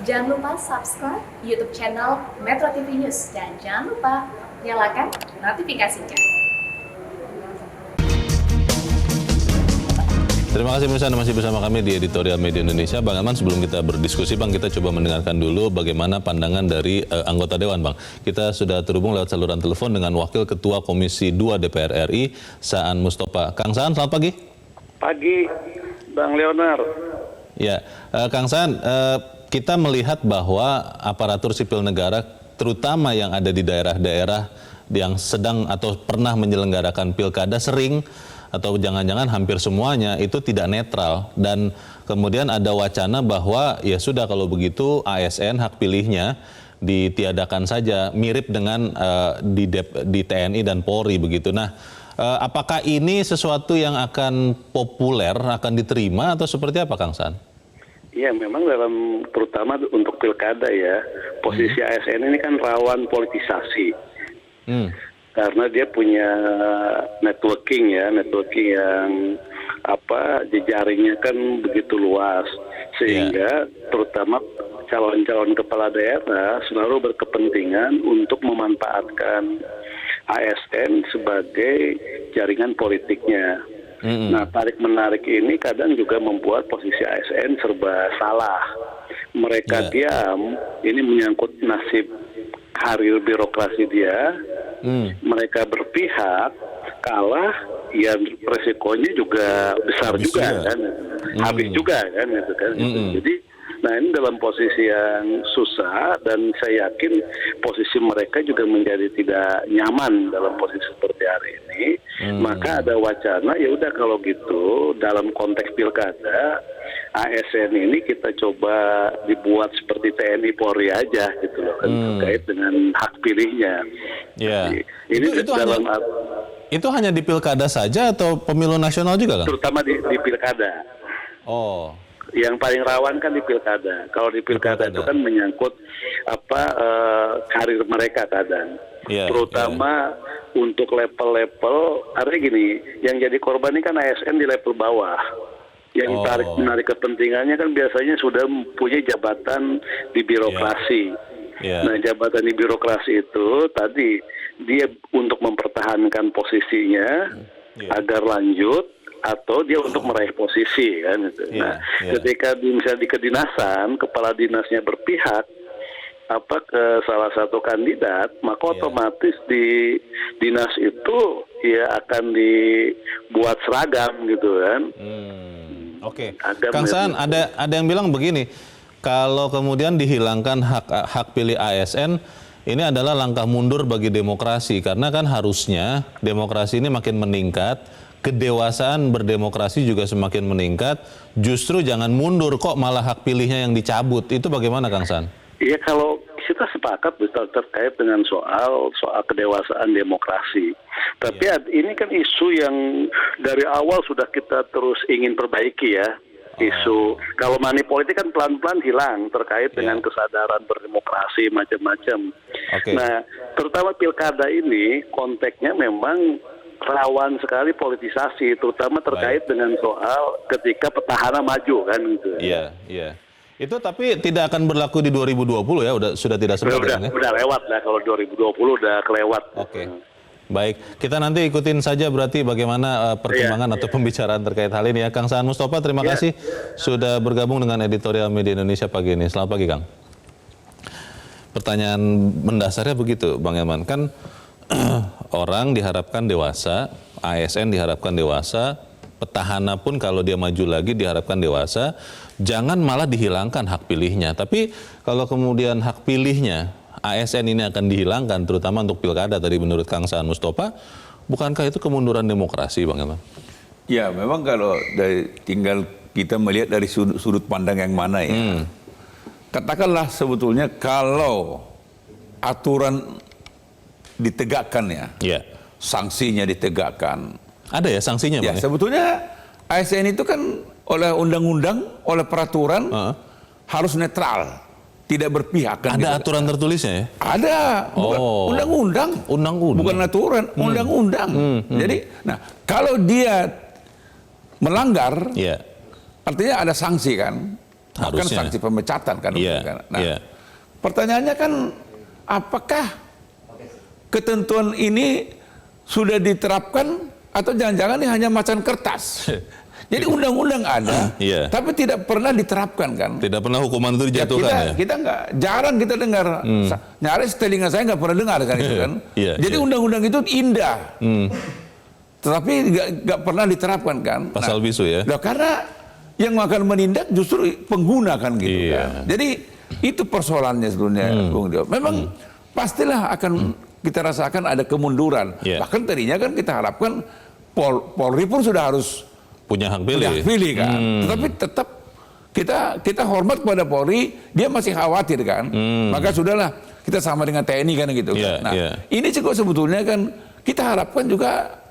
Jangan lupa subscribe YouTube channel Metro TV News dan jangan lupa nyalakan notifikasinya. Terima kasih pemirsa, Anda masih bersama kami di Editorial Media Indonesia. Bang Elman, sebelum kita berdiskusi, Bang, kita coba mendengarkan dulu bagaimana pandangan dari anggota Dewan, Bang. Kita sudah terhubung lewat saluran telepon dengan Wakil Ketua Komisi 2 DPR RI, Saan Mustafa. Kang Saan, selamat pagi. Pagi, Bang Leonard. Ya, Kang Saan, kita melihat bahwa aparatur sipil negara, terutama yang ada di daerah-daerah yang sedang atau pernah menyelenggarakan pilkada, sering atau jangan-jangan hampir semuanya itu tidak netral, dan kemudian ada wacana bahwa ya sudah kalau begitu ASN hak pilihnya ditiadakan saja, mirip dengan di TNI dan Polri begitu. Nah, apakah ini sesuatu yang akan populer, akan diterima atau seperti apa, Kang Saan? Iya, memang terutama untuk pilkada ya, posisi ASN ini kan rawan politisasi. Karena dia punya networking yang jejaringnya kan begitu luas, sehingga terutama calon-calon kepala daerah selalu berkepentingan untuk memanfaatkan ASN sebagai jaringan politiknya. Nah, tarik-menarik ini kadang juga membuat posisi ASN serba salah. Mereka diam, ini menyangkut nasib karir birokrasi dia. Mereka berpihak, kalah, ya resikonya juga besar juga kan, habis juga kan, gitu kan. Jadi, nah ini dalam posisi yang susah, dan saya yakin posisi mereka juga menjadi tidak nyaman dalam posisi seperti hari ini. Maka ada wacana, ya udah kalau gitu dalam konteks pilkada, ASN ini kita coba dibuat seperti TNI Polri aja gitu loh, kan, terkait dengan hak pilihnya. Ya. Ini itu hanya di pilkada saja atau pemilu nasional juga, Kang? Terutama di pilkada. Oh. Yang paling rawan kan di pilkada. Kalau di pilkada itu kan menyangkut karir mereka kadang. Terutama untuk level-level, artinya gini, yang jadi korban ini kan ASN di level bawah. Yang menarik kepentingannya kan biasanya sudah punya jabatan di birokrasi. Nah, jabatan di birokrasi itu tadi dia untuk mempertahankan posisinya agar lanjut, atau dia untuk meraih posisi kan. Nah, ketika misalnya di kedinasan, kepala dinasnya berpihak ke salah satu kandidat, maka otomatis di dinas itu ya akan dibuat seragam gitu kan. Oke. Kang Saan, ada yang bilang begini, kalau kemudian dihilangkan hak pilih ASN, ini adalah langkah mundur bagi demokrasi, karena kan harusnya demokrasi ini makin meningkat, kedewasaan berdemokrasi juga semakin meningkat, justru jangan mundur, kok malah hak pilihnya yang dicabut. Itu bagaimana, Kang Saan? Iya, kalau kita sepakat betul terkait dengan soal kedewasaan demokrasi. Tapi ini kan isu yang dari awal sudah kita terus ingin perbaiki ya. Isu kalau money politik kan pelan-pelan hilang terkait dengan kesadaran berdemokrasi macam-macam. Nah, terutama pilkada ini konteksnya memang rawan sekali politisasi, terutama terkait dengan soal ketika petahana maju kan gitu. Iya. Itu tapi tidak akan berlaku di 2020 ya, sudah tidak sempat ya? Udah lewat lah, kalau 2020 udah kelewat. Oke. Baik, kita nanti ikutin saja berarti bagaimana perkembangan atau pembicaraan terkait hal ini ya. Kang Saan Mustafa, terima kasih sudah bergabung dengan Editorial Media Indonesia pagi ini. Selamat pagi, Kang. Pertanyaan mendasarnya begitu, Bang Elman. Kan orang diharapkan dewasa, ASN diharapkan dewasa, petahana pun kalau dia maju lagi diharapkan dewasa, jangan malah dihilangkan hak pilihnya. Tapi kalau kemudian hak pilihnya ASN ini akan dihilangkan, terutama untuk pilkada tadi menurut Kang Saan Mustafa, bukankah itu kemunduran demokrasi, Bang Elman? Ya, memang kalau tinggal kita melihat dari sudut pandang yang mana ya. Katakanlah sebetulnya kalau aturan ditegakkan ya, sanksinya ditegakkan. Ada ya sanksinya, Bang? Ya, sebetulnya ASN itu kan oleh undang-undang, oleh peraturan harus netral, tidak berpihak. Ada aturan tertulisnya ya? Ada, undang-undang, bukan aturan, undang-undang. Jadi, nah kalau dia melanggar, artinya ada sanksi kan. bahkan Harusnya. sanksi pemecatan kan. Iya, Nah, iya. pertanyaannya kan apakah ketentuan ini sudah diterapkan atau jangan-jangan ini hanya macan kertas? Jadi undang-undang ada, Iya. tapi tidak pernah diterapkan kan? Tidak pernah hukuman itu Ya, dijatuhkan ya? kita nggak, jarang kita dengar. Nyaris telinga saya nggak pernah dengar kan itu kan. Iya, Jadi iya. undang-undang itu indah, tetapi nggak pernah diterapkan kan. Pasal bisu ya? Nah, karena yang akan menindak justru pengguna kan gitu Iya. kan. Jadi itu persoalannya sebenarnya, Bung Dio. Memang pastilah akan kita rasakan ada kemunduran. Iya. Bahkan tadinya kan kita harapkan Polri pun sudah harus Punya hak pilih. pilih kan. Tetapi tetap kita hormat kepada Polri, dia masih khawatir kan. Maka sudahlah kita sama dengan TNI kan gitu Iya, kan. Nah, iya. ini juga sebetulnya kan kita harapkan juga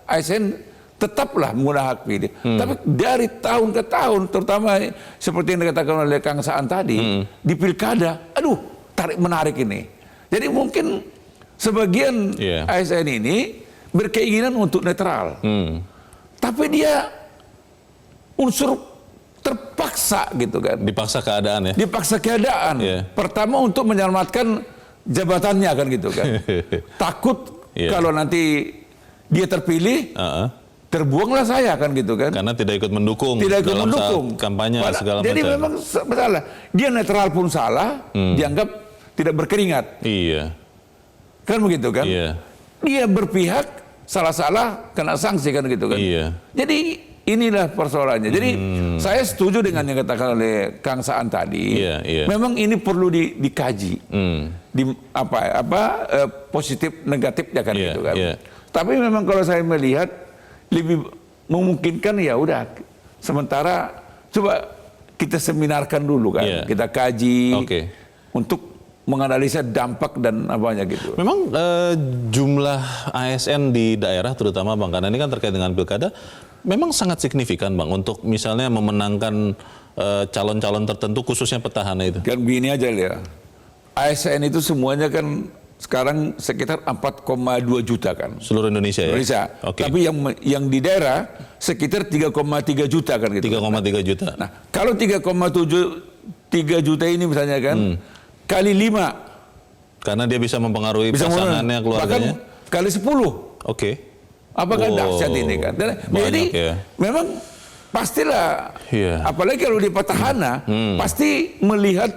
ASN tetaplah menggunakan hak pilih. Tapi dari tahun ke tahun, terutama seperti yang dikatakan oleh Kang Saan tadi, di pilkada, aduh tarik menarik ini. Jadi mungkin sebagian Iya. ASN ini berkeinginan untuk netral. Tapi dia unsur terpaksa gitu kan. Dipaksa keadaan ya? Dipaksa keadaan. Iya. Pertama untuk menyelamatkan jabatannya kan gitu kan. Takut Iya. kalau nanti dia terpilih, terbuanglah saya kan gitu kan. Karena tidak ikut mendukung Tidak ikut dalam mendukung. saat kampanye segala Jadi macam. memang salah. Dia netral pun salah, dianggap tidak berkeringat. Iya, Kan begitu kan. iya, Dia berpihak, salah-salah kena sanksi kan gitu kan. iya. Jadi inilah persoalannya. Jadi saya setuju dengan yang katakan oleh Kang Saan tadi. Iya, iya. Memang ini perlu dikaji. Di positif negatifnya kan Iya, gitu kan. iya. Tapi memang kalau saya melihat lebih memungkinkan ya udah sementara coba kita seminarkan dulu kan. Iya. Kita kaji Oke. untuk menganalisa dampak dan apanya gitu. Memang jumlah ASN di daerah terutama Bang, karena ini kan terkait dengan pilkada, memang sangat signifikan Bang untuk misalnya memenangkan calon-calon tertentu khususnya petahana itu. Kan begini aja ya. ASN itu semuanya kan sekarang sekitar 4,2 juta kan. Seluruh Indonesia ya? Indonesia. Oke. Tapi yang di daerah sekitar 3,3 juta kan gitu. 3,3 juta. Nah, kalau 3,3 juta ini misalnya kan kali 5 Karena dia bisa mempengaruhi bisa pasangannya, keluarganya. bahkan kali 10. Oke. Apakah Wow. dahsyat ini kan? Banyak Jadi ya. memang pastilah, Iya. apalagi kalau di petahana, pasti melihat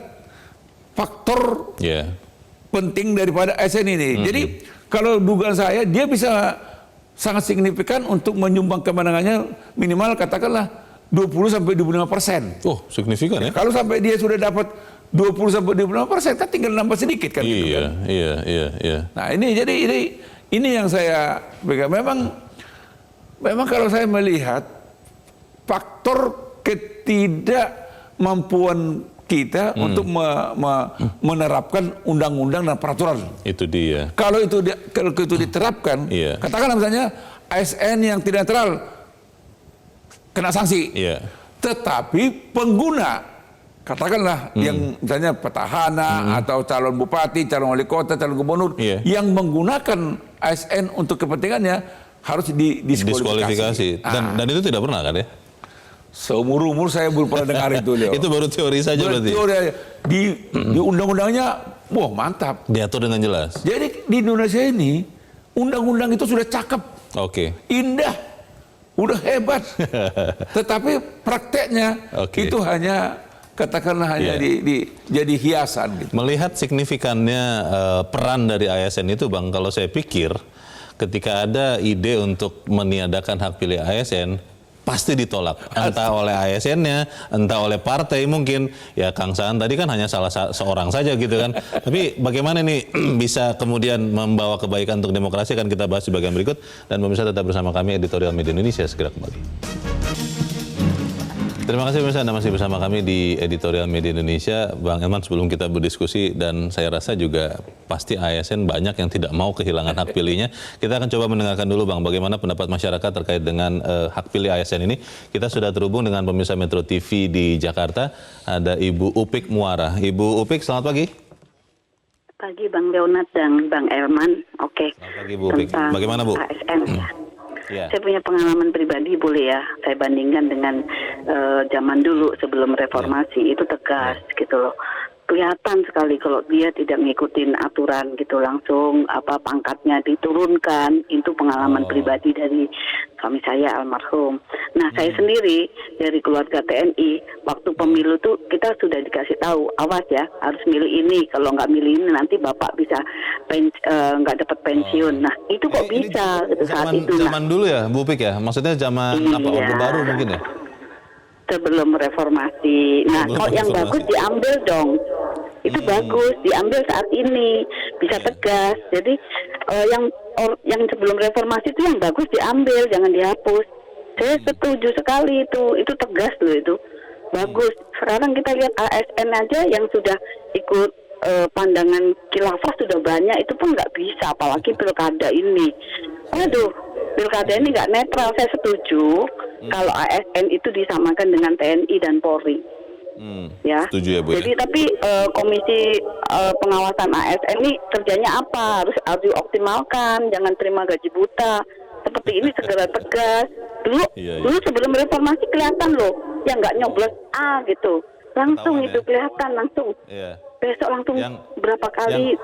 faktor Ya. penting daripada ASN ini. Jadi kalau dugaan saya dia bisa sangat signifikan untuk menyumbang kemenangannya minimal katakanlah 20 sampai 25%. Oh, signifikan ya? Kalau sampai dia sudah dapat 20 sampai 25%, kan tinggal nambah sedikit kan. gitu Iya, kan. iya. Nah ini jadi ini yang saya pegang. Memang kalau saya melihat faktor ketidakmampuan kita untuk menerapkan undang-undang dan peraturan. Itu dia. Kalau itu diterapkan, Iya. katakanlah misalnya ASN yang tidak netral kena sanksi. Iya. Tetapi pengguna, katakanlah yang misalnya petahana atau calon bupati, calon wali kota, calon gubernur Iya. yang menggunakan ASN untuk kepentingannya harus Diskualifikasi. Dan itu tidak pernah kan ya? Seumur umur saya belum pernah dengar itu, Leo. Itu baru teori saja berarti. Di undang-undangnya, wah mantap. Diatur dengan jelas. Jadi di Indonesia ini undang-undang itu sudah cakep, Oke. indah, udah hebat. Tetapi prakteknya Oke. itu hanya katakanlah hanya jadi hiasan gitu. Melihat signifikannya peran dari ASN itu Bang, kalau saya pikir ketika ada ide untuk meniadakan hak pilih ASN, pasti ditolak. Entah oleh ASN-nya, entah oleh partai mungkin. Ya Kang Saan tadi kan hanya salah seorang saja gitu kan. Tapi bagaimana ini bisa kemudian membawa kebaikan untuk demokrasi, akan kita bahas di bagian berikut. Dan pemirsa tetap bersama kami, Editorial Media Indonesia segera kembali. Terima kasih pemirsa, Anda masih bersama kami di Editorial Media Indonesia. Bang Elman, sebelum kita berdiskusi, dan saya rasa juga pasti ASN banyak yang tidak mau kehilangan hak pilihnya. Kita akan coba mendengarkan dulu Bang, bagaimana pendapat masyarakat terkait dengan hak pilih ASN ini. Kita sudah terhubung dengan pemirsa Metro TV di Jakarta, ada Ibu Upik Muara. Ibu Upik, selamat pagi. Pagi Bang Leonard dan Bang Elman. Oke. Selamat pagi Bu Upik. Tentang Bagaimana Bu? ASN ya. Yeah. Saya punya pengalaman pribadi, boleh ya? Saya bandingkan dengan zaman dulu sebelum reformasi, itu tegas gitu loh. Kelihatan sekali kalau dia tidak ngikutin aturan gitu, langsung pangkatnya diturunkan. Itu pengalaman pribadi dari suami saya almarhum. Nah, saya sendiri dari keluarga TNI, waktu pemilu tuh kita sudah dikasih tahu, awas ya, harus milih ini. Kalau nggak milih ini nanti bapak bisa nggak dapat pensiun. Nah, itu kok bisa gitu, saat itu. Zaman dulu ya, Bu Upik ya? Maksudnya zaman Orde Baru mungkin ya? Sebelum reformasi. Nah, kalau yang bagus diambil dong. Itu bagus, diambil saat ini, bisa tegas. Jadi yang sebelum reformasi itu yang bagus diambil, jangan dihapus. Saya setuju sekali itu tegas loh itu. Bagus. Sekarang kita lihat ASN aja yang sudah ikut pandangan khilafah sudah banyak, itu pun nggak bisa, apalagi pilkada ini. Aduh, pilkada ini nggak netral. Saya setuju kalau ASN itu disamakan dengan TNI dan Polri. Ya. Setuju ya, Bu. Jadi tapi komisi pengawasan ASN ini kerjanya apa? Harus dioptimalkan, jangan terima gaji buta. Seperti ini segera tegas. Dulu sebelum reformasi kelihatan loh, yang nggak nyoblos A gitu. Langsung itu kelihatan langsung. Iya. Besok langsung berapa kali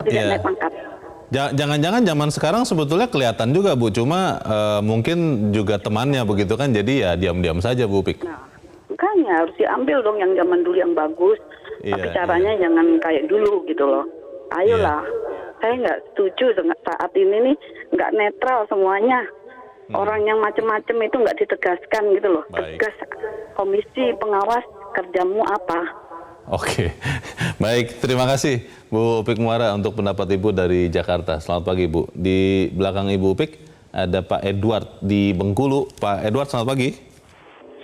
tidak naik pangkat. Jangan-jangan zaman sekarang sebetulnya kelihatan juga, Bu. Cuma mungkin juga temannya begitu kan, jadi ya diam-diam saja, Bu Upik. Nah, makanya harus diambil dong yang zaman dulu yang bagus. Tapi caranya jangan kayak dulu gitu loh. Ayolah. Saya nggak setuju saat ini nih, nggak netral semuanya. Orang yang macam-macam itu nggak ditegaskan gitu loh. Tegas, komisi pengawas kerjamu apa? Oke, baik. Terima kasih Bu Upik Muara untuk pendapat Ibu dari Jakarta. Selamat pagi, Bu. Di belakang Ibu Upik ada Pak Edward di Bengkulu. Pak Edward, selamat pagi.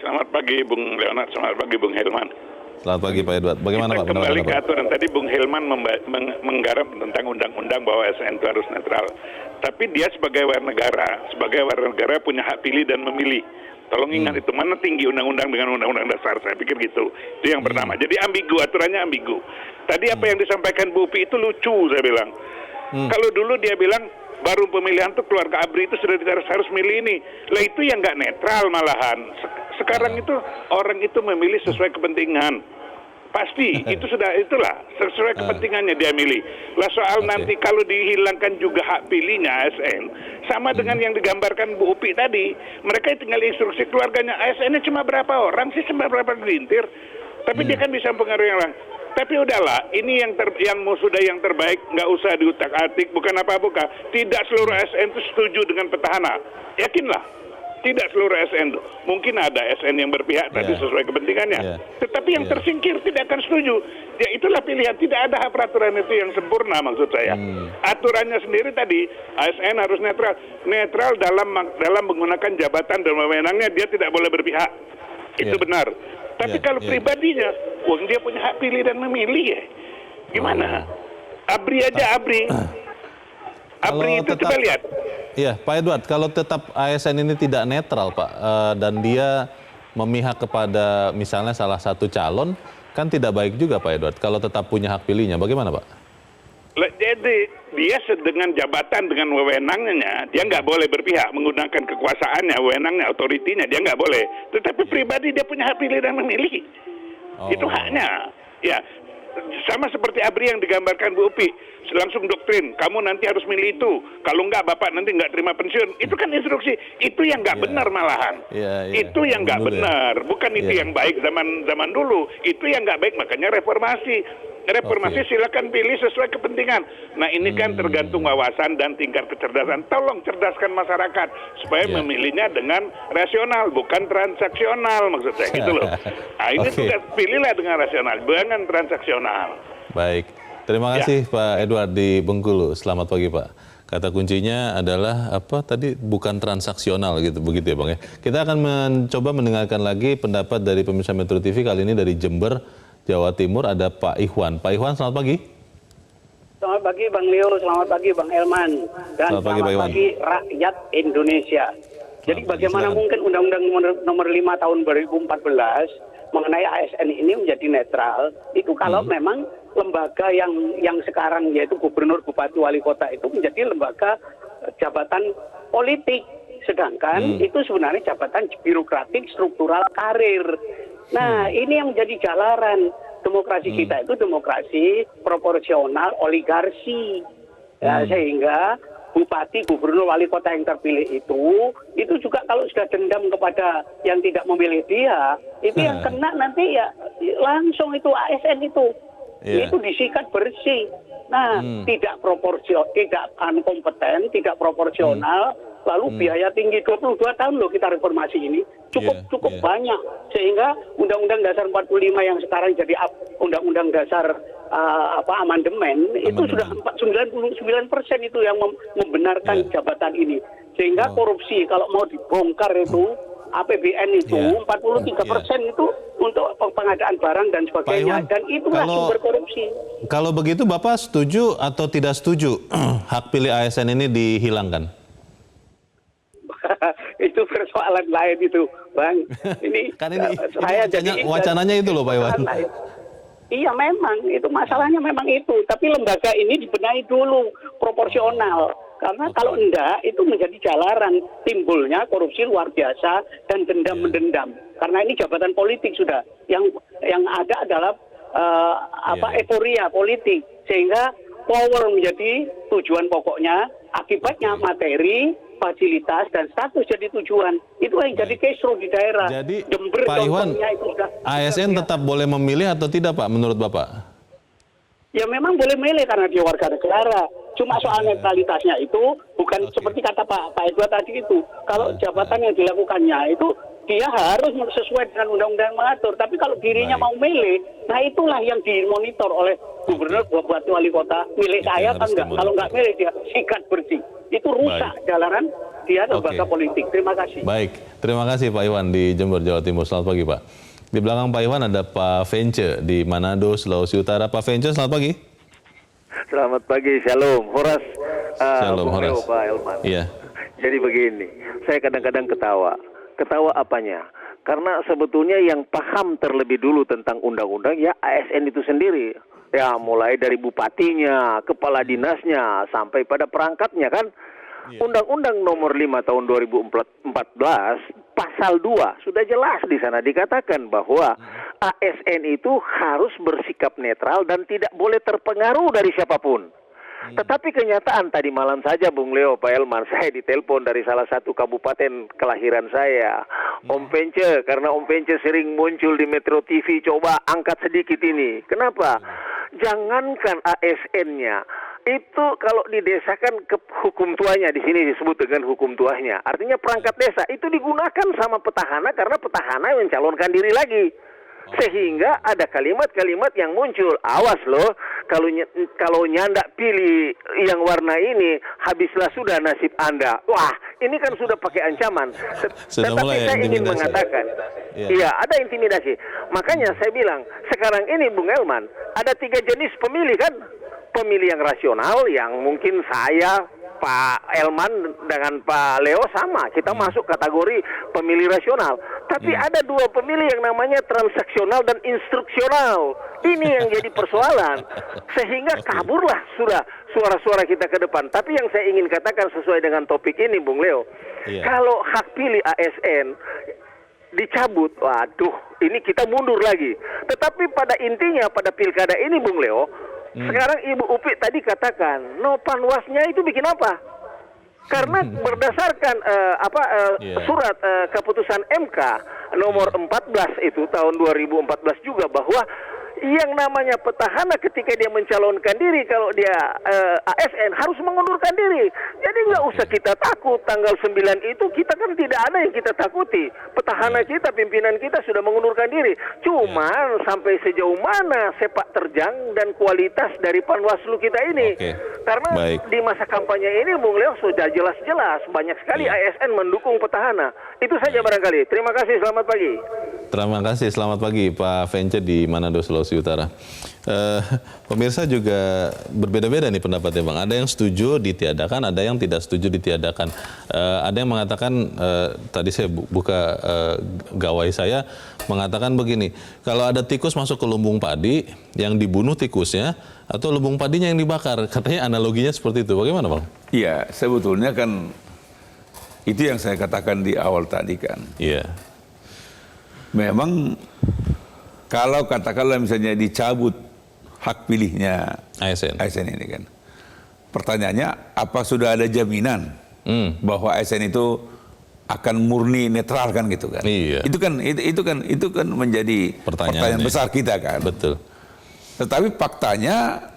Selamat pagi, Bung Leonard. Selamat pagi, Bung Helman. Selamat pagi, Pak Edward. Bagaimana, Pak? Kembali ke aturan tadi, Bung Helman menggarap tentang undang-undang bahwa ASN itu harus netral. Tapi dia sebagai warga negara punya hak pilih dan memilih. Tolong ingat itu, mana tinggi undang-undang dengan undang-undang dasar, saya pikir gitu. Itu yang pertama. Jadi ambigu, aturannya ambigu. Tadi apa yang disampaikan Bu Upi itu lucu, saya bilang. Kalau dulu dia bilang, baru pemilihan tuh keluarga ABRI itu sudah harus milih ini. Lah itu yang nggak netral malahan. Sekarang itu orang itu memilih sesuai kepentingan. Pasti, itulah sesuai kepentingannya dia milih. Lah soal nanti kalau dihilangkan juga hak pilihnya ASN, sama dengan yang digambarkan Bu Upi tadi, mereka tinggal instruksi keluarganya. ASN-nya cuma berapa orang sih, cuma berapa gelintir, tapi dia kan bisa mempengaruhi orang. Tapi udahlah, ini yang sudah yang terbaik, nggak usah diutak-atik, bukan apa-apa. Tidak seluruh ASN itu setuju dengan petahana, yakinlah. Tidak seluruh ASN itu. Mungkin ada ASN yang berpihak tadi sesuai kepentingannya. Tetapi yang tersingkir tidak akan setuju. Ya itulah pilihan. Tidak ada peraturan itu yang sempurna maksud saya. Aturannya sendiri tadi, ASN harus netral. Netral dalam menggunakan jabatan dan wewenangnya, dia tidak boleh berpihak. Itu benar. Tapi kalau pribadinya, dia punya hak pilih dan memilih ya. Gimana? ABRI aja ABRI. ABRI itu coba lihat. Iya, Pak Edward, kalau tetap ASN ini tidak netral, Pak, dan dia memihak kepada misalnya salah satu calon, kan tidak baik juga, Pak Edward, kalau tetap punya hak pilihnya. Bagaimana, Pak? Jadi dia dengan jabatan, dengan wewenangnya, dia nggak boleh berpihak menggunakan kekuasaannya, wewenangnya, otoritinya, dia nggak boleh. Tetapi pribadi dia punya hak pilih dan memilih. Itu haknya. Ya, sama seperti ABRI yang digambarkan Bu Upi, langsung doktrin, kamu nanti harus milih itu, kalau enggak bapak nanti nggak terima pensiun. Itu kan instruksi, itu yang nggak benar malahan. Itu yang nggak benar, bukan itu yang baik zaman dulu. Itu yang nggak baik, makanya reformasi. Silakan pilih sesuai kepentingan. Nah ini kan tergantung wawasan dan tingkat kecerdasan. Tolong cerdaskan masyarakat supaya memilihnya dengan rasional, bukan transaksional maksud saya gitu loh. Nah ini juga pilihlah dengan rasional, bukan transaksional. Baik, terima kasih Pak Edward di Bengkulu. Selamat pagi Pak. Kata kuncinya adalah apa tadi, bukan transaksional gitu, begitu ya Bang ya. Kita akan mencoba mendengarkan lagi pendapat dari pemirsa Metro TV, kali ini dari Jember, Jawa Timur, ada Pak Ikhwan. Pak Ikhwan, selamat pagi. Selamat pagi Bang Leo, selamat pagi Bang Elman, dan selamat pagi rakyat Indonesia. Jadi bagaimana mungkin Undang-Undang nomor 5 tahun 2014 mengenai ASN ini menjadi netral, itu kalau memang lembaga yang sekarang yaitu gubernur, bupati, wali kota itu menjadi lembaga jabatan politik. Sedangkan itu sebenarnya jabatan birokratik struktural karir. Nah, ini yang menjadi jalaran. Demokrasi kita itu demokrasi proporsional oligarki. Ya, sehingga bupati, gubernur, wali kota yang terpilih itu juga kalau sudah dendam kepada yang tidak memilih dia, itu yang kena nanti ya langsung itu ASN itu. Itu disikat bersih. Nah, tidak proporsional, tidak kompeten, tidak proporsional, lalu biaya tinggi 22 tahun loh kita reformasi ini. Cukup banyak, sehingga Undang-Undang Dasar 45 yang sekarang jadi Undang-Undang Dasar amandemen itu sudah 99% itu yang membenarkan jabatan ini. Sehingga korupsi kalau mau dibongkar itu APBN itu 43% itu untuk pengadaan barang dan sebagainya, dan itulah sumber korupsi. Kalau begitu Bapak setuju atau tidak setuju hak pilih ASN ini dihilangkan? Itu persoalan lain itu, Bang. Ini kan ini saya jadi wacananya itu loh, Pak Iwan. Iya, memang itu masalahnya memang itu. Tapi lembaga ini dibenahi dulu proporsional. Karena kalau enggak itu menjadi jalaran timbulnya korupsi luar biasa dan dendam mendendam. Karena ini jabatan politik sudah. Yang ada adalah euforia politik, sehingga power menjadi tujuan pokoknya, akibatnya materi, fasilitas dan status jadi tujuan. Itu yang jadi kisruh di daerah. Jadi Jember, Pak Iwan, itu sudah, ASN tetap boleh memilih atau tidak Pak menurut Bapak? Ya memang boleh milih karena dia warga negara. Cuma soal netralitasnya itu bukan seperti kata Pak Edward tadi itu. Kalau jabatan yang dilakukannya itu dia harus sesuai dengan undang-undang mengatur. Tapi kalau dirinya mau milih, nah itulah yang dimonitor oleh gubernur, bupati, wali kota. Milih saya kan enggak. Kalau enggak milih dia sikat bersih. Itu rusak jalanan dia lembaga politik. Terima kasih. Baik, terima kasih Pak Iwan di Jember, Jawa Timur. Selamat pagi Pak. Di belakang Pak Iwan ada Pak Vence di Manado, Sulawesi Utara. Pak Vence, selamat pagi. Selamat pagi, Shalom. Horas. Shalom, Horas. Pak Elman. Iya. Jadi begini, saya kadang-kadang ketawa. Ketawa apanya? Karena sebetulnya yang paham terlebih dulu tentang undang-undang ya ASN itu sendiri. Ya mulai dari bupatinya, kepala dinasnya, sampai pada perangkatnya kan. Undang-Undang Nomor 5 Tahun 2014 Pasal 2 sudah jelas di sana dikatakan bahwa ASN itu harus bersikap netral dan tidak boleh terpengaruh dari siapapun. Tetapi kenyataan tadi malam saja Bung Leo, Pak Elman, saya ditelepon dari salah satu kabupaten kelahiran saya, Om Pence, karena Om Pence sering muncul di Metro TV, coba angkat sedikit ini. Kenapa? Jangankan ASN-nya, itu kalau di desa kan ke hukum tuanya, di sini disebut dengan hukum tuanya. Artinya perangkat desa itu digunakan sama petahana karena petahana mencalonkan diri lagi. Sehingga ada kalimat-kalimat yang muncul, awas loh, kalau nyanda pilih yang warna ini, habislah sudah nasib Anda. Wah, ini kan sudah pakai ancaman. Tetapi saya ingin mengatakan, iya, ada intimidasi. Makanya saya bilang, sekarang ini Bung Elman, ada 3 jenis pemilih kan? Pemilih yang rasional, yang mungkin saya, Pak Elman dengan Pak Leo sama, kita masuk kategori pemilih rasional. Tapi ada 2 pemilih yang namanya transaksional dan instruksional. Ini yang jadi persoalan. Sehingga kaburlah sudah suara-suara kita ke depan. Tapi yang saya ingin katakan sesuai dengan topik ini, Bung Leo, kalau hak pilih ASN dicabut, waduh, ini kita mundur lagi. Tetapi pada intinya, pada pilkada ini, Bung Leo, sekarang Ibu Upi tadi katakan, no panwasnya itu bikin apa? Karena berdasarkan surat keputusan MK nomor 14 itu tahun 2014 juga bahwa yang namanya petahana ketika dia mencalonkan diri, kalau dia ASN harus mengundurkan diri. Jadi nggak usah kita takut, tanggal 9 itu kita kan tidak ada yang kita takuti. Petahana kita, pimpinan kita sudah mengundurkan diri. Cuman sampai sejauh mana sepak terjang dan kualitas dari Panwaslu kita ini. Karena di masa kampanye ini Bung Leo sudah jelas-jelas banyak sekali ASN mendukung petahana. Itu saja barangkali. Terima kasih, selamat pagi. Terima kasih, selamat pagi Pak Vence di Manado, Sulawesi Utara. Pemirsa juga berbeda-beda nih pendapatnya Bang. Ada yang setuju ditiadakan, ada yang tidak setuju ditiadakan. Ada yang mengatakan, tadi saya buka gawai saya, mengatakan begini, kalau ada tikus masuk ke lumbung padi, yang dibunuh tikusnya, atau lumbung padinya yang dibakar. Katanya analoginya seperti itu. Bagaimana Bang? Iya, sebetulnya kan Itu yang saya katakan di awal tadi kan. Iya. Memang kalau katakanlah misalnya dicabut hak pilihnya ASN ini kan. Pertanyaannya, apa sudah ada jaminan bahwa ASN itu akan murni netral kan gitu kan? Iya. Itu kan menjadi pertanyaan besar kita kan. Betul. Tetapi faktanya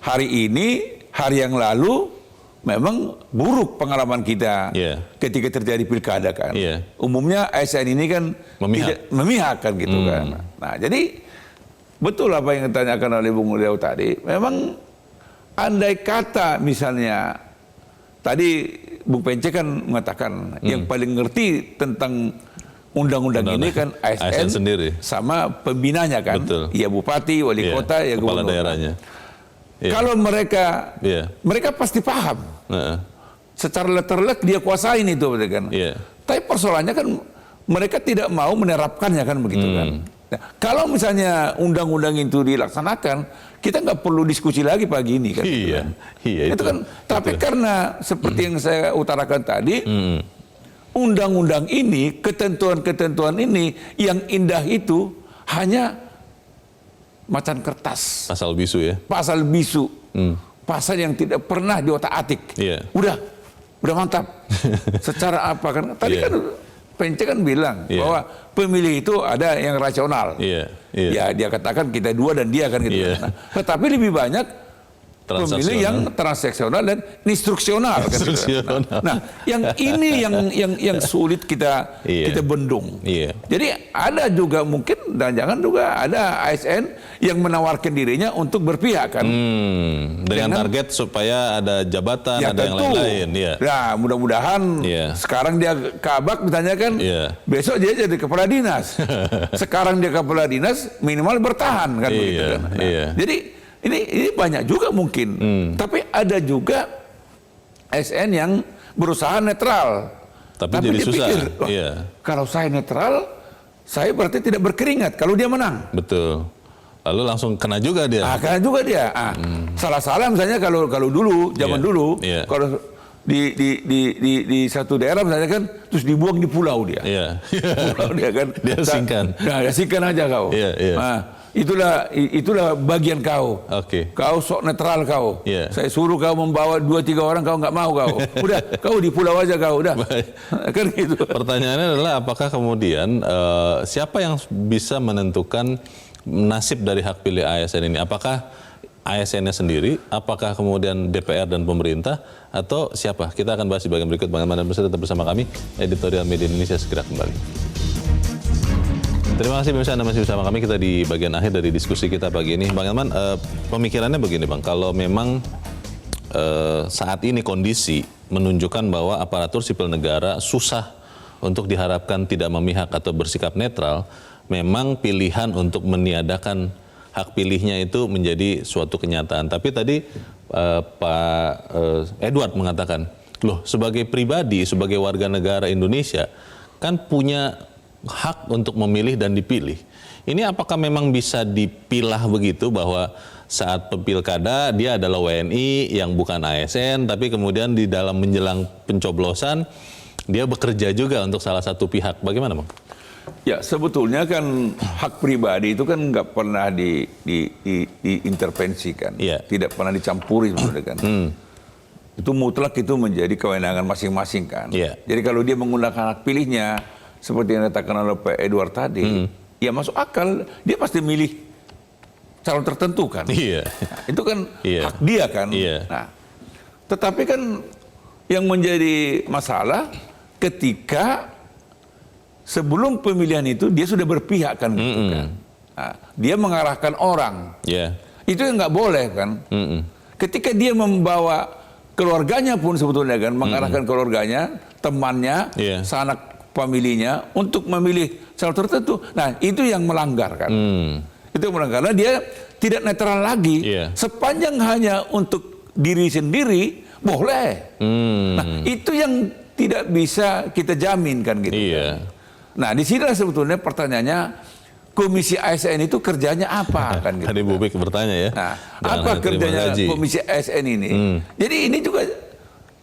hari ini, hari yang lalu memang buruk pengalaman kita ketika terjadi pilkada kan. Umumnya ASN ini kan memihak kan gitu kan. Nah, jadi betul apa yang ditanyakan oleh Bung Leo tadi. Memang andai kata misalnya tadi Bung Pence kan mengatakan yang paling ngerti tentang undang-undang ini kan ASN sendiri sama pembinanya kan. Betul. Ya bupati, wali kota, ya kepala gubernur. daerahnya. Kalau mereka pasti paham. Secara letterlek dia kuasain itu kan. Tapi persoalannya kan mereka tidak mau menerapkannya kan begitu kan. Nah, kalau misalnya undang-undang itu dilaksanakan, kita nggak perlu diskusi lagi pagi ini kan. Itu kan. Tapi karena seperti yang saya utarakan tadi, undang-undang ini, ketentuan-ketentuan ini yang indah itu hanya macan kertas. Pasal bisu ya. Pasal bisu. Pasal yang tidak pernah diotak-atik. Udah mantap. Secara apa kan? Tadi kan Pence kan bilang bahwa pemilih itu ada yang rasional. Ya dia katakan kita dua dan dia kan gitu. Nah, tetapi lebih banyak pemilih yang transaksional dan instruksional kan gitu. Nah, yang ini yang sulit kita bendung. Jadi ada juga mungkin dan jangan juga ada ASN yang menawarkan dirinya untuk berpihak kan. Dengan target supaya ada jabatan, ada yang lain-lain. Nah, mudah-mudahan sekarang dia kabak ditanyakan, besok dia jadi kepala dinas. Sekarang dia kepala dinas minimal bertahan kan begitu kan. Nah, jadi ini banyak juga mungkin, tapi ada juga ASN yang berusaha netral. Tapi jadi susah. Kalau saya netral, saya berarti tidak berkeringat kalau dia menang. Betul. Lalu langsung kena juga dia. Kena juga dia. Salah-salah misalnya kalau dulu, zaman dulu, kalau di satu daerah misalnya kan, terus dibuang di pulau dia. Pulau dia kan. Dia singkan. Nah, singkan aja kau. Itulah bagian kau. Kau sok netral kau. Saya suruh kau membawa 2-3 orang, kau nggak mau kau. Udah, kau di pulau aja kau. Udah. Kan gitu. Pertanyaannya adalah apakah kemudian siapa yang bisa menentukan nasib dari hak pilih ASN ini? Apakah ASN-nya sendiri? Apakah kemudian DPR dan pemerintah? Atau siapa? Kita akan bahas di bagian berikut. Bang Elman dan Pemirsa tetap bersama kami. Editorial Media Indonesia segera kembali. Terima kasih pemirsa Anda masih bersama kami. Kita di bagian akhir dari diskusi kita pagi ini. Bang Elman, pemikirannya begini Bang, kalau memang saat ini kondisi menunjukkan bahwa aparatur sipil negara susah untuk diharapkan tidak memihak atau bersikap netral, memang pilihan untuk meniadakan hak pilihnya itu menjadi suatu kenyataan. Tapi tadi Pak Edward mengatakan, loh sebagai pribadi, sebagai warga negara Indonesia, kan punya hak untuk memilih dan dipilih. Ini apakah memang bisa dipilah begitu bahwa saat pilkada dia adalah WNI yang bukan ASN, tapi kemudian di dalam menjelang pencoblosan dia bekerja juga untuk salah satu pihak. Bagaimana Bang? Ya sebetulnya kan hak pribadi itu kan nggak pernah diintervensikan, tidak pernah dicampuri sebenarnya kan. Itu mutlak itu menjadi kewenangan masing-masing kan. Jadi kalau dia menggunakan hak pilihnya seperti yang dikatakan oleh Pak Edward tadi, ya masuk akal, dia pasti milih calon tertentu kan. Nah, itu kan hak dia kan. Nah, tetapi kan yang menjadi masalah ketika sebelum pemilihan itu dia sudah berpihak kan gitu kan. Nah, dia mengarahkan orang. Itu yang nggak boleh kan. Ketika dia membawa keluarganya pun sebetulnya kan, mengarahkan keluarganya, temannya, sanak familinya untuk memilih calon tertentu. Nah, itu yang melanggar kan. Itu yang melanggar. Karena dia tidak netral lagi. Sepanjang hanya untuk diri sendiri, boleh. Nah, itu yang tidak bisa kita jamin kan gitu. Nah, di sini sebetulnya pertanyaannya, Komisi ASN itu kerjanya apa kan gitu. Tadi Bu Bik bertanya ya. Nah, apa kerjanya Komisi ASN ini? Jadi ini juga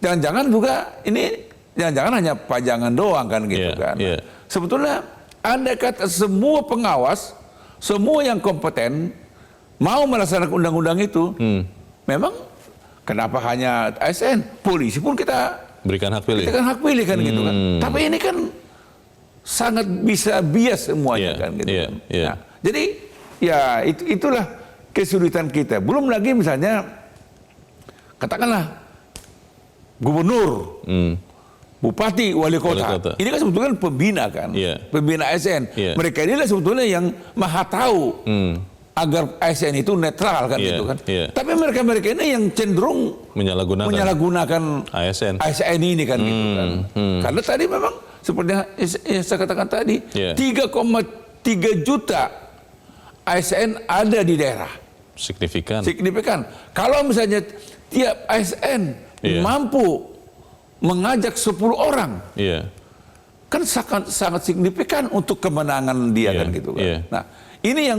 jangan-jangan juga ini jangan-jangan hanya pajangan doang kan gitu kan. Sebetulnya andai kata semua pengawas, semua yang kompeten mau melaksanakan undang-undang itu, memang kenapa hanya ASN? Polisi pun kita berikan hak pilih. Kita kan hak pilih kan gitu kan. Tapi ini kan sangat bisa bias semuanya kan gitu kan. Nah, jadi ya itulah kesulitan kita. Belum lagi misalnya katakanlah gubernur, bupati, wali kota. Ini kan sebetulnya pembina kan, pembina ASN. Mereka inilah sebetulnya yang maha tahu agar ASN itu netral kan gitu kan. Tapi mereka ini yang cenderung menyalahgunakan ASN ini kan gitu kan. Karena tadi memang seperti yang saya katakan tadi, 3,3 juta ASN ada di daerah. Signifikan. Kalau misalnya tiap ASN mampu mengajak 10 orang, kan sangat signifikan untuk kemenangan dia kan gitu kan. Nah, ini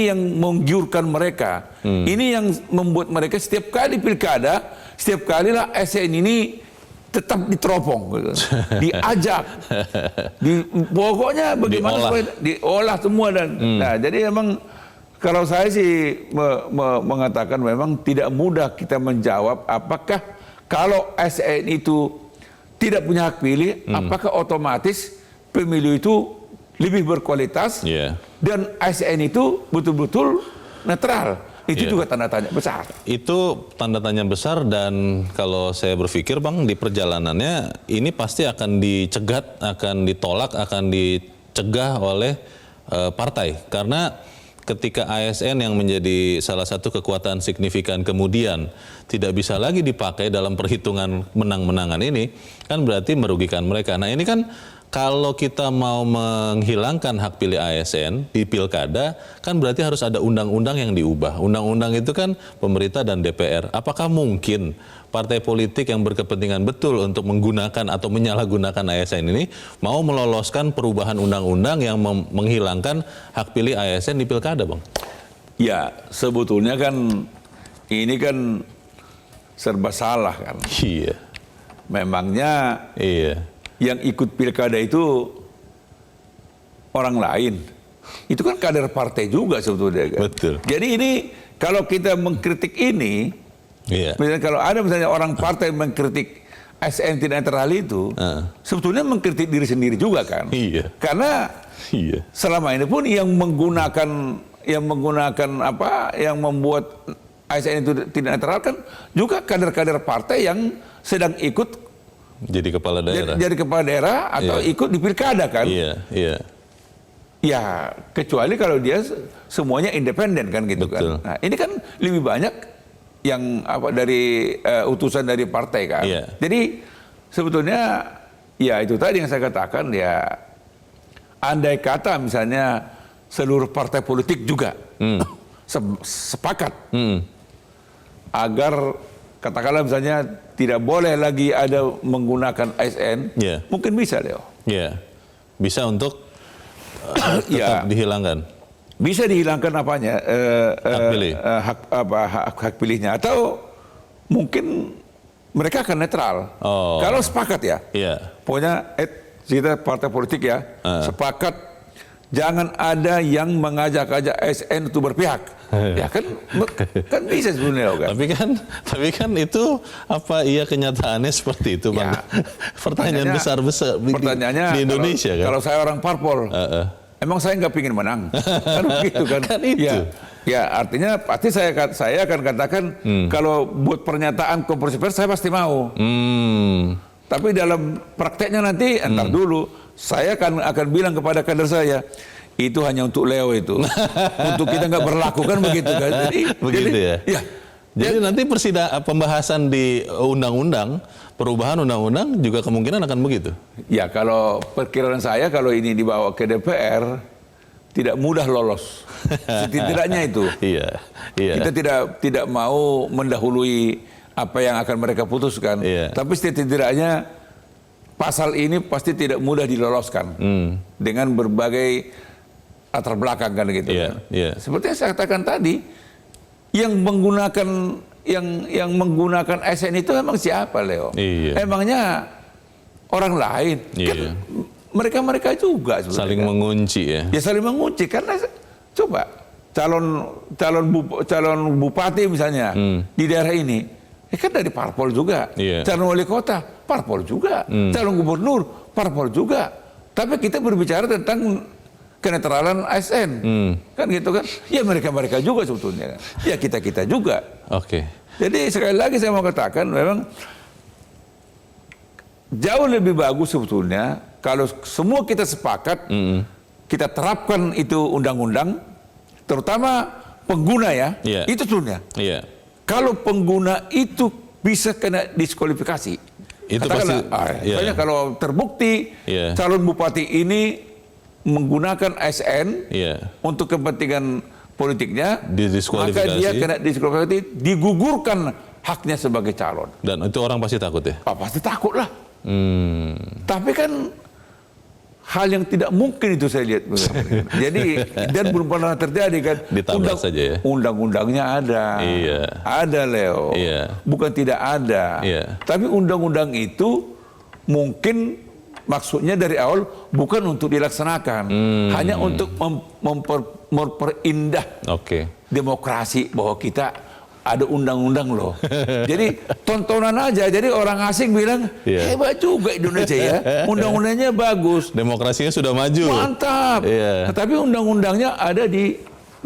yang menggiurkan mereka. Ini yang membuat mereka setiap kali pilkada, setiap kalilah ASN ini tetap diteropong, gitu. Diajak, pokoknya bagaimana supaya diolah semua dan. Nah, jadi emang kalau saya sih mengatakan memang tidak mudah kita menjawab apakah kalau ASN itu tidak punya hak pilih, apakah otomatis pemilu itu lebih berkualitas dan ASN itu betul-betul netral. Itu juga tanda tanya besar. Itu tanda tanya besar dan kalau saya berpikir Bang di perjalanannya ini pasti akan dicegat, akan ditolak, akan dicegah oleh partai. Karena ketika ASN yang menjadi salah satu kekuatan signifikan kemudian tidak bisa lagi dipakai dalam perhitungan menang-menangan ini, kan berarti merugikan mereka. Nah ini kan kalau kita mau menghilangkan hak pilih ASN di pilkada, kan berarti harus ada undang-undang yang diubah. Undang-undang itu kan pemerintah dan DPR. Apakah mungkin partai politik yang berkepentingan betul untuk menggunakan atau menyalahgunakan ASN ini mau meloloskan perubahan undang-undang yang menghilangkan hak pilih ASN di pilkada, Bang? Ya, sebetulnya kan ini kan serba salah kan. Iya. Memangnya yang ikut pilkada itu orang lain. Itu kan kader partai juga sebetulnya kan. Betul. Jadi ini kalau kita mengkritik ini, misalnya kalau ada misalnya orang partai mengkritik ASN tidak netral itu, sebetulnya mengkritik diri sendiri juga kan. Karena selama ini pun yang menggunakan apa, yang membuat ASN itu tidak netral kan juga kader-kader partai yang sedang ikut jadi kepala daerah. Jadi kepala daerah atau ikut di pilkada kan. Ya, kecuali kalau dia semuanya independen kan gitu. Betul. Kan. Nah, ini kan lebih banyak yang apa dari utusan dari partai kan. Jadi sebetulnya ya itu tadi yang saya katakan ya, andai kata misalnya seluruh partai politik juga sepakat agar katakanlah misalnya tidak boleh lagi ada menggunakan ASN, mungkin bisa, Leo. Bisa untuk tetap dihilangkan. Bisa dihilangkan apanya? Hak pilih. Hak pilihnya, atau mungkin mereka akan netral. Kalau sepakat ya. Pokoknya kita partai politik ya sepakat jangan ada yang mengajak-ajak ASN itu berpihak. Ya kan bisa sebenarnya kan. Tapi kan itu apa iya kenyataannya seperti itu, Bang? Pertanyaan besar pertanyaannya di Indonesia kan. Kalau saya orang parpol, emang saya nggak pingin menang, kan begitu kan? Kan itu. Ya artinya pasti saya akan katakan kalau buat pernyataan konferensi pers saya pasti mau. Tapi dalam prakteknya nanti entar dulu saya akan bilang kepada kader saya, itu hanya untuk Leo itu. Untuk kita nggak berlaku kan begitu kan. Jadi nanti pembahasan di undang-undang, perubahan undang-undang juga kemungkinan akan begitu. Ya kalau perkiraan saya kalau ini dibawa ke DPR tidak mudah lolos. Setidaknya itu. Kita tidak mau mendahului apa yang akan mereka putuskan. Tapi setidaknya pasal ini pasti tidak mudah diloloskan dengan berbagai latar belakang kan gitu. Seperti yang saya katakan tadi, yang menggunakan ASN itu memang siapa, Leo? Emangnya orang lain. Iya. Kan mereka juga sebenarnya. Saling mengunci ya. Ya saling mengunci karena coba calon bupati misalnya di daerah ini, kan dari parpol juga. Iya. Calon wali kota parpol juga. Calon gubernur parpol juga. Tapi kita berbicara tentang kenetralan ASN, kan gitu kan? Ya mereka juga sebetulnya. Ya kita juga. Oke. Jadi sekali lagi saya mau katakan memang jauh lebih bagus sebetulnya kalau semua kita sepakat, kita terapkan itu undang-undang, terutama pengguna ya, itu sebetulnya. Iya. Kalau pengguna itu bisa kena diskualifikasi, Itu katakanlah, pasti. kalau terbukti calon bupati ini menggunakan ASN untuk kepentingan politiknya, maka dia kena diskualifikasi, digugurkan haknya sebagai calon. Dan itu orang pasti takut ya? Pasti takut lah. Tapi kan hal yang tidak mungkin itu saya lihat. Jadi dan belum pernah terjadi kan. Ditabrak saja ya. Undang-undangnya ada. Iya. Ada Leo. Iya. Bukan tidak ada. Iya. Tapi undang-undang itu mungkin maksudnya dari awal bukan untuk dilaksanakan. Hanya untuk memperindah demokrasi bahwa kita ada undang-undang loh. Jadi tontonan aja. Jadi orang asing bilang hebat juga Indonesia ya. Undang-undangnya bagus. Demokrasinya sudah maju. Mantap. Tapi undang-undangnya ada di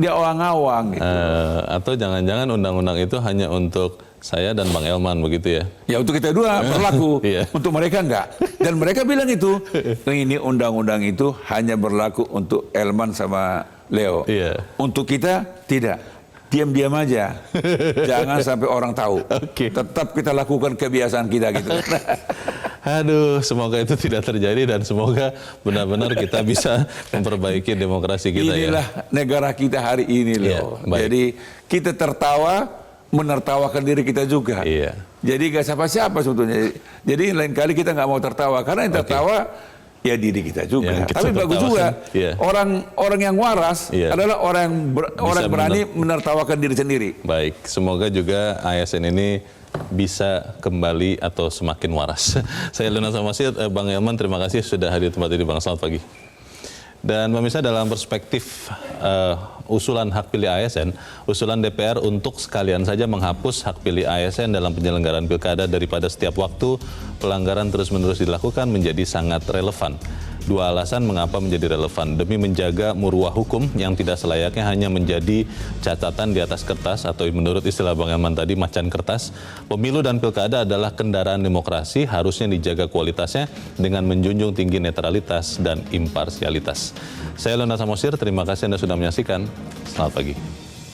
awang-awang gitu. Atau jangan-jangan undang-undang itu hanya untuk saya dan Bang Elman begitu ya? Ya untuk kita dua berlaku. Untuk mereka enggak. Dan mereka bilang itu. Ini undang-undang itu hanya berlaku untuk Elman sama Leo. Untuk kita tidak. Diam-diam aja, jangan sampai orang tahu. Tetap kita lakukan kebiasaan kita gitu. Aduh, semoga itu tidak terjadi dan semoga benar-benar kita bisa memperbaiki demokrasi kita. Inilah negara kita hari ini loh. Jadi kita tertawa, menertawakan diri kita juga. Jadi nggak siapa-siapa sebetulnya. Jadi lain kali kita nggak mau tertawa karena yang tertawa ya diri kita juga. Tapi bagus juga orang yang waras adalah orang yang berani menertawakan diri sendiri. Baik, semoga juga ASN ini bisa kembali atau semakin waras. Saya Luna Samasiat, Bang Elman, terima kasih sudah hadir di tempat ini, Bang. Selamat pagi. Dan pemirsa, dalam perspektif usulan hak pilih ASN, usulan DPR untuk sekalian saja menghapus hak pilih ASN dalam penyelenggaraan pilkada daripada setiap waktu pelanggaran terus-menerus dilakukan menjadi sangat relevan. Dua alasan mengapa menjadi relevan: demi menjaga marwah hukum yang tidak selayaknya hanya menjadi catatan di atas kertas atau menurut istilah Bang Elman tadi macan kertas. Pemilu dan pilkada adalah kendaraan demokrasi, harusnya dijaga kualitasnya dengan menjunjung tinggi netralitas dan imparsialitas. Saya Luna Samosir, terima kasih Anda sudah menyaksikan. Selamat pagi.